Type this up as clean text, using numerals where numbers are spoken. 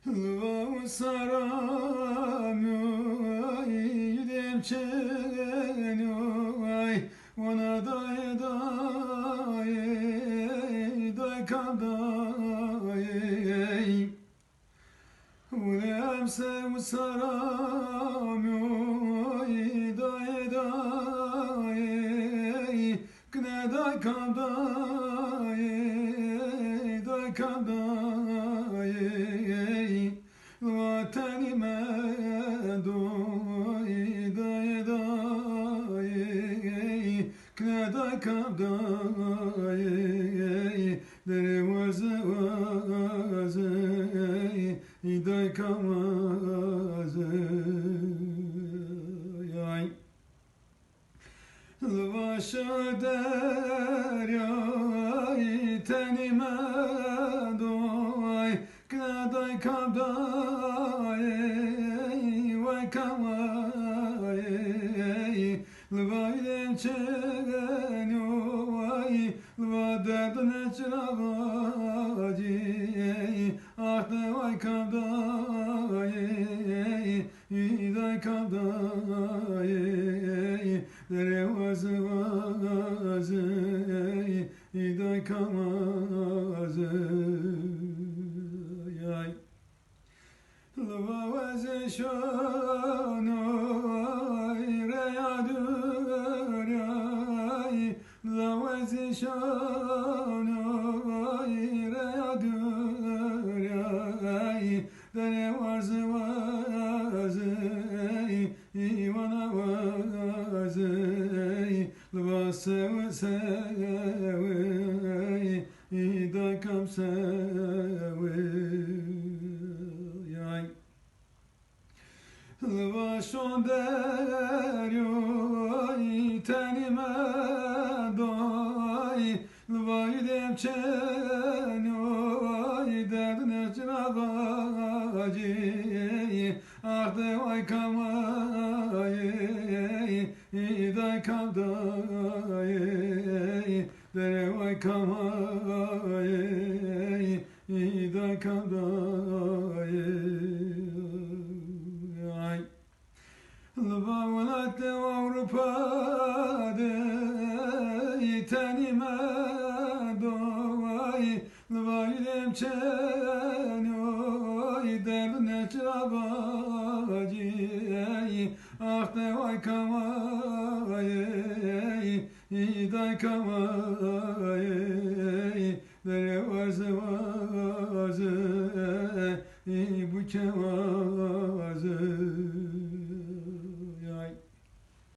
Saramıyor demçeniyor ona day day day kaday ulem sev saramıyor day day kne day kaday day kaday vatanime doy day day kne kaday dere vazı vazı day kamazı yay başa deryay tenime doy knaday kabday vay kamay lvaydem çegenoy lvadadne çıravaci ahde vay kabday day kabday dere vazı vazı day kamazı yay lava vazı şanoy reyadır yay lava vazı şanoy reyadır yay dere vazı vazı ivana vazı lava sev sev day kam sev yay lava şon deryoy tenime doy lava yudem çenoy derdine çıravaci ahde vay kamay day kavday dere vay kamay day kavday ay lva velatte Avrupa'de tenime doy lva yudem çenoy derdine çıravaci ahde vay kamay day kamay dere vazı vazı bu kevazı